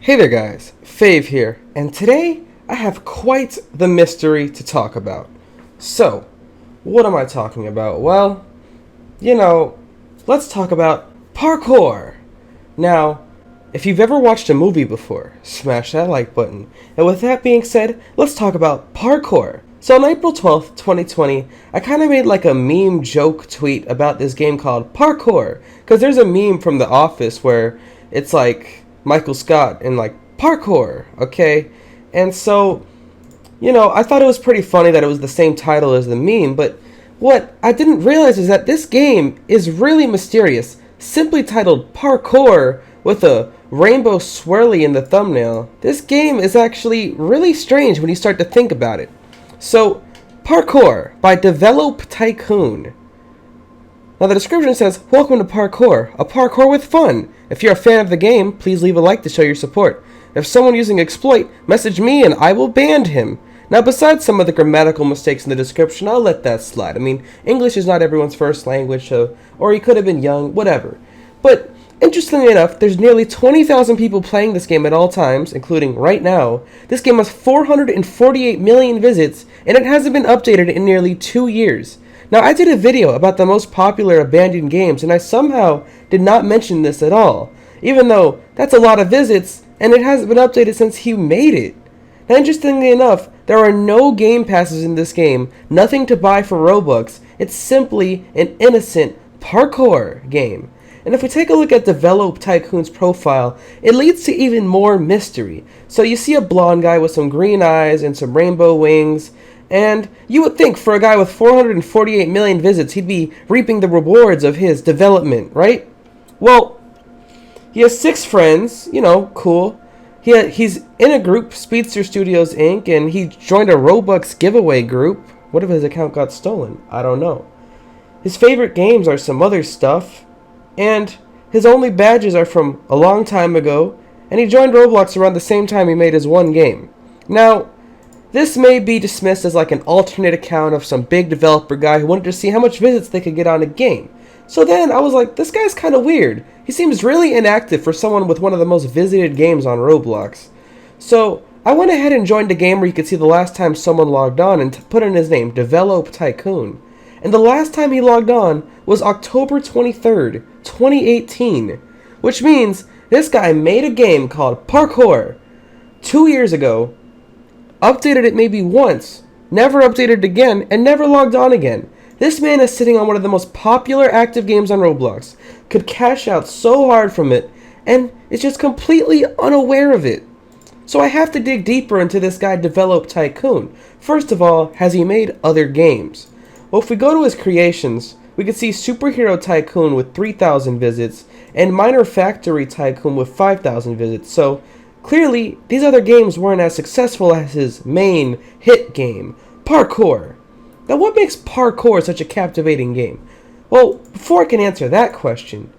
Hey there guys, Fave here, and today I have quite the mystery to talk about. So, what am I talking about? Well, let's talk about parkour. Now, if you've ever watched a movie before, smash that like button. And with that being said, let's talk about parkour. So on April 12th, 2020, I kind of made like a meme joke tweet about this game called Parkour. Because there's a meme from The Office where it's like Michael Scott and like parkour, okay? And so, I thought it was pretty funny that it was the same title as the meme, but what I didn't realize is that this game is really mysterious, simply titled Parkour with a rainbow swirly in the thumbnail. This game is actually really strange when you start to think about it. So, Parkour by Develop Tycoon. Now the description says, "Welcome to Parkour, a parkour with fun. If you're a fan of the game, please leave a like to show your support. If someone using exploit, message me and I will ban him." Now besides some of the grammatical mistakes in the description, I'll let that slide. I mean, English is not everyone's first language, so, or he could have been young, whatever. But interestingly enough, there's nearly 20,000 people playing this game at all times, including right now. This game has 448 million visits, and it hasn't been updated in nearly 2 years. Now, I did a video about the most popular abandoned games, and I somehow did not mention this at all, even though that's a lot of visits, and it hasn't been updated since he made it. Now, interestingly enough, there are no game passes in this game, nothing to buy for Robux. It's simply an innocent parkour game. And if we take a look at Develop Tycoon's profile, it leads to even more mystery. So you see a blonde guy with some green eyes and some rainbow wings, and you would think for a guy with 448 million visits, he'd be reaping the rewards of his development, right? Well, he has 6 friends, cool. He's in a group, Speedster Studios Inc., and he joined a Robux giveaway group. What if his account got stolen? I don't know. His favorite games are some other stuff, and his only badges are from a long time ago, and he joined Roblox around the same time he made his one game. Now, this may be dismissed as like an alternate account of some big developer guy who wanted to see how much visits they could get on a game. So then I was like, this guy's kind of weird. He seems really inactive for someone with one of the most visited games on Roblox. So I went ahead and joined a game where you could see the last time someone logged on and put in his name, Develop Tycoon. And the last time he logged on was October 23rd, 2018. Which means this guy made a game called Parkour 2 years ago, updated it maybe once, never updated it again, and never logged on again. This man is sitting on one of the most popular active games on Roblox, could cash out so hard from it, and is just completely unaware of it. So I have to dig deeper into this guy Develop Tycoon. First of all, has he made other games? Well, if we go to his creations, we can see Superhero Tycoon with 3,000 visits, and Miner Factory Tycoon with 5,000 visits, so clearly, these other games weren't as successful as his main hit game, Parkour. Now, what makes Parkour such a captivating game? Well, before I can answer that question,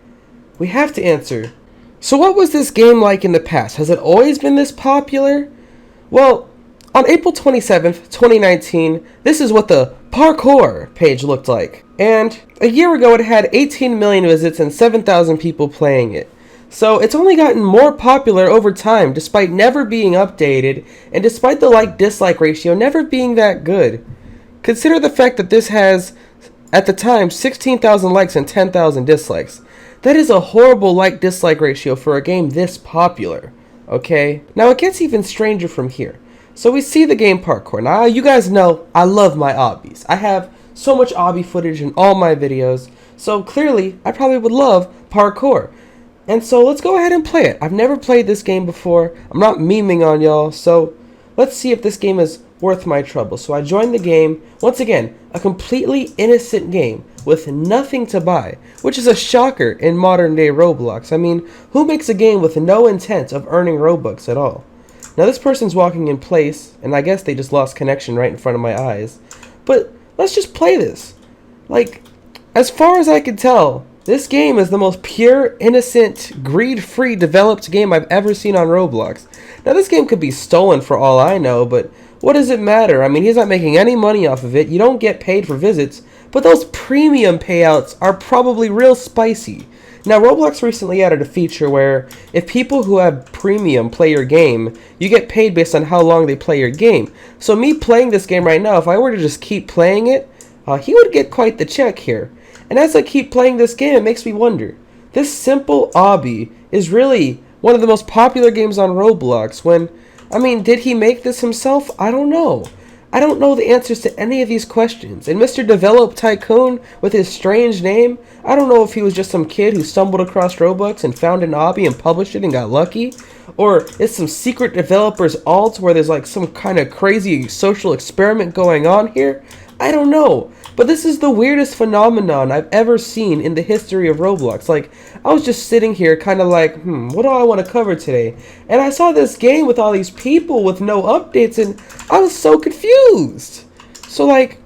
we have to answer, so what was this game like in the past? Has it always been this popular? Well, on April 27th, 2019, this is what the Parkour page looked like. And a year ago, it had 18 million visits and 7,000 people playing it. So it's only gotten more popular over time, despite never being updated, and despite the like-dislike ratio never being that good. Consider the fact that this has, at the time, 16,000 likes and 10,000 dislikes. That is a horrible like-dislike ratio for a game this popular, okay? Now it gets even stranger from here. So we see the game Parkour. Now you guys know I love my Obbies. I have so much Obby footage in all my videos, so clearly I probably would love Parkour. And so let's go ahead and play it. I've never played this game before. I'm not memeing on y'all, so let's see if this game is worth my trouble. So I joined the game. Once again, a completely innocent game with nothing to buy, which is a shocker in modern day Roblox. I mean, who makes a game with no intent of earning Robux at all? Now this person's walking in place, and I guess they just lost connection right in front of my eyes. But let's just play this. Like, as far as I can tell, this game is the most pure, innocent, greed-free developed game I've ever seen on Roblox. Now this game could be stolen for all I know, but what does it matter? I mean, he's not making any money off of it. You don't get paid for visits, but those premium payouts are probably real spicy. Now, Roblox recently added a feature where if people who have premium play your game, you get paid based on how long they play your game. So me playing this game right now, if I were to just keep playing it, he would get quite the check here. And as I keep playing this game, it makes me wonder, this simple Obby is really one of the most popular games on Roblox when, I mean, did he make this himself? I don't know. I don't know the answers to any of these questions. And Mr. Develop Tycoon, with his strange name, I don't know if he was just some kid who stumbled across Roblox and found an Obby and published it and got lucky, or it's some secret developer's alt where there's like some kind of crazy social experiment going on here. I don't know. But this is the weirdest phenomenon I've ever seen in the history of Roblox. Like, I was just sitting here kind of like, what do I want to cover today? And I saw this game with all these people with no updates, and I was so confused. So, like,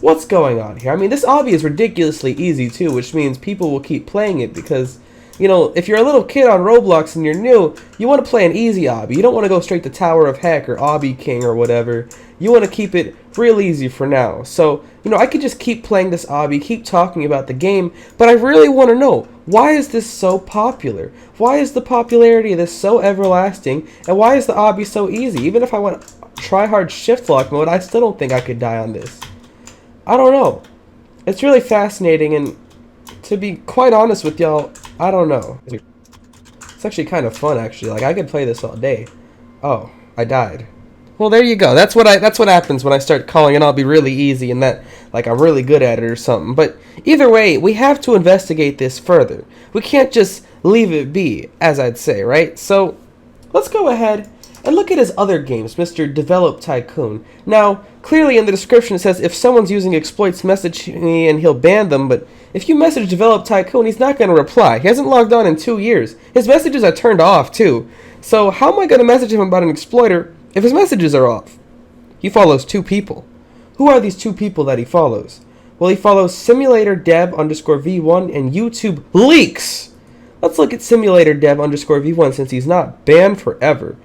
what's going on here? I mean, this obby is ridiculously easy, too, which means people will keep playing it because, you know, if you're a little kid on Roblox and you're new, you want to play an easy obby. You don't want to go straight to Tower of Heck or Obby King or whatever. You want to keep it real easy for now. So, you know, I could just keep playing this obby, keep talking about the game, but I really want to know, why is this so popular? Why is the popularity of this so everlasting? And why is the obby so easy? Even if I went try hard shift lock mode, I still don't think I could die on this. I don't know. It's really fascinating, and to be quite honest with y'all, I don't know. It's actually kind of fun, actually. Like, I could play this all day. Oh, I died. Well, there you go. That's what happens when I start calling an obby really easy and that, like, I'm really good at it or something. But either way, we have to investigate this further. We can't just leave it be, as I'd say, right? So, let's go ahead and look at his other games, Mr. Develop Tycoon. Now, clearly in the description it says, if someone's using exploits, message me and he'll ban them, but if you message Develop Tycoon, he's not going to reply. He hasn't logged on in 2 years. His messages are turned off, too. So how am I going to message him about an exploiter if his messages are off? He follows 2 people. Who are these 2 people that he follows? Well, he follows SimulatorDev_V1 and YouTube Leaks. Let's look at SimulatorDev_V1 since he's not banned forever.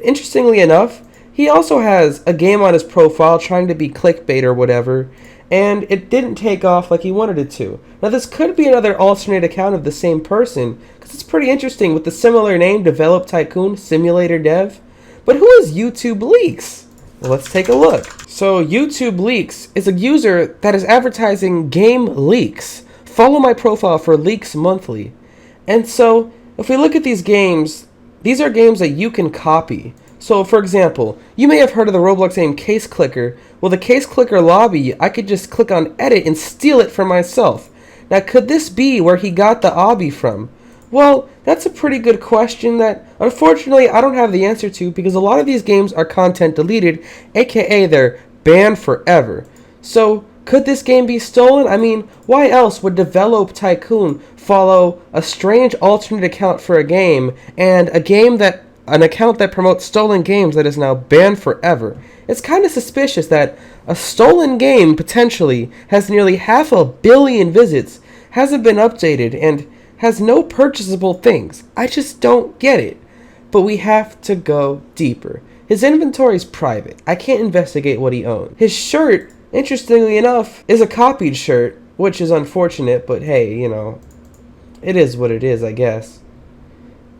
Interestingly enough, he also has a game on his profile trying to be clickbait or whatever, and it didn't take off like he wanted it to. Now, this could be another alternate account of the same person, because it's pretty interesting with the similar name, Develop Tycoon, Simulator Dev. But who is YouTube Leaks? Well, let's take a look. So, YouTube Leaks is a user that is advertising game leaks. Follow my profile for leaks monthly. And so, if we look at these games, these are games that you can copy. So, for example, you may have heard of the Roblox game Case Clicker. Well, the Case Clicker lobby, I could just click on edit and steal it for myself. Now, could this be where he got the obby from? Well, that's a pretty good question that, unfortunately, I don't have the answer to because a lot of these games are content deleted, aka they're banned forever. So, could this game be stolen? I mean, why else would Develop Tycoon follow a strange alternate account for a game and an account that promotes stolen games that is now banned forever? It's kind of suspicious that a stolen game potentially has nearly 500 million visits, hasn't been updated, and has no purchasable things. I just don't get it. But we have to go deeper. His inventory is private. I can't investigate what he owns. His shirt, interestingly enough, is a copied shirt, which is unfortunate, but hey, you know, it is what it is, I guess.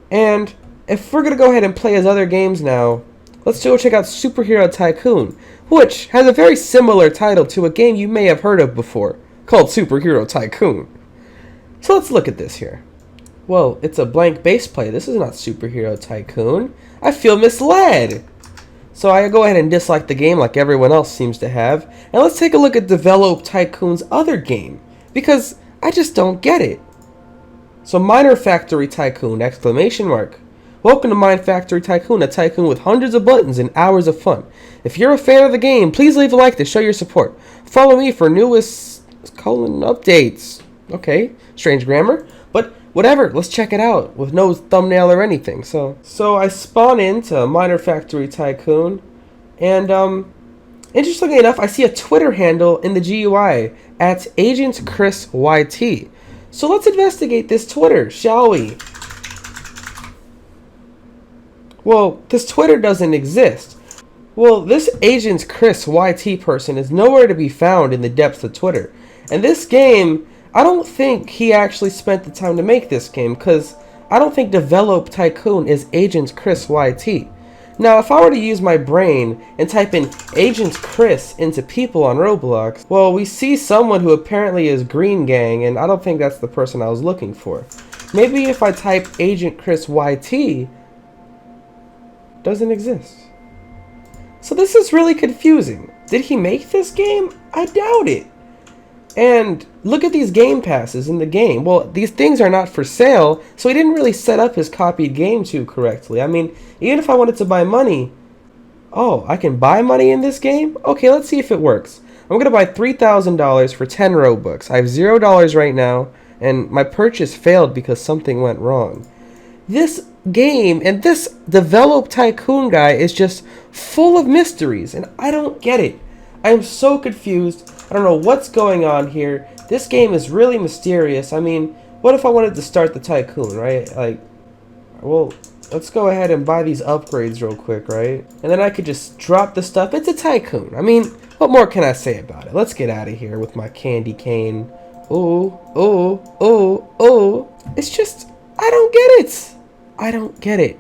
And if we're going to go ahead and play his other games now, let's go check out Superhero Tycoon, which has a very similar title to a game you may have heard of before, called Superhero Tycoon. So let's look at this here. Well, it's a blank base play. This is not Superhero Tycoon. I feel misled. So I go ahead and dislike the game like everyone else seems to have. And let's take a look at Develop Tycoon's other game, because I just don't get it. So Miner Factory Tycoon, exclamation mark. Welcome to Mine Factory Tycoon, a tycoon with hundreds of buttons and hours of fun. If you're a fan of the game, please leave a like to show your support. Follow me for newest updates. Okay, strange grammar, but whatever, let's check it out with no thumbnail or anything. So I spawn into Miner Factory Tycoon, and interestingly enough, I see a Twitter handle in the GUI at Agent Chris YT. So let's investigate this Twitter, shall we? Well, this Twitter doesn't exist. Well, this Agent Chris YT person is nowhere to be found in the depths of Twitter. And this game, I don't think he actually spent the time to make this game, because I don't think Develop Tycoon is Agent Chris YT. Now, if I were to use my brain and type in Agent Chris into people on Roblox, well, we see someone who apparently is Green Gang, and I don't think that's the person I was looking for. Maybe if I type Agent Chris YT, doesn't exist. So this is really confusing. Did he make this game? I doubt it. And look at these game passes in the game. Well, these things are not for sale, so he didn't really set up his copied game too correctly. I mean, even if I wanted to buy money, oh, I can buy money in this game? Okay, let's see if it works. I'm going to buy $3,000 for 10 Robux. I have $0 right now, and my purchase failed because something went wrong. This game and this Develop Tycoon guy is just full of mysteries, and I don't get it. I am so confused. I don't know what's going on here. This game is really mysterious. I mean, what if I wanted to start the Tycoon, right? Like, well, let's go ahead and buy these upgrades real quick, right? And then I could just drop the stuff. It's a Tycoon. I mean, what more can I say about it? Let's get out of here with my candy cane. Ooh, ooh, ooh, ooh. It's just, I don't get it. I don't get it.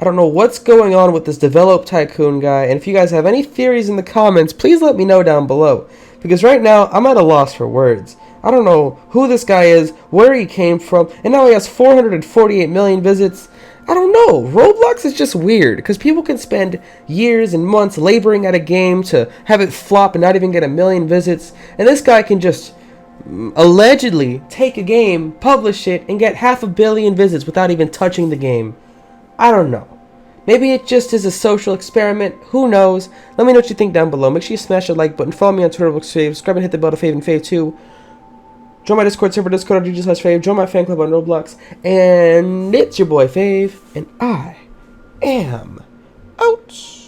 I don't know what's going on with this Develop Tycoon guy, and if you guys have any theories in the comments, please let me know down below. Because right now, I'm at a loss for words. I don't know who this guy is, where he came from, and now he has 448 million visits. I don't know. Roblox is just weird, because people can spend years and months laboring at a game to have it flop and not even get 1 million visits, and this guy can just allegedly take a game, publish it, and get 500 million visits without even touching the game. I don't know. Maybe it just is a social experiment. Who knows? Let me know what you think down below. Make sure you smash the like button. Follow me on Twitter, Roblox Fave. Subscribe and hit the bell to Fave and Fave 2. Join my Discord server, Discord.gg/Fave. Join my fan club on Roblox. And it's your boy Fave. And I am out.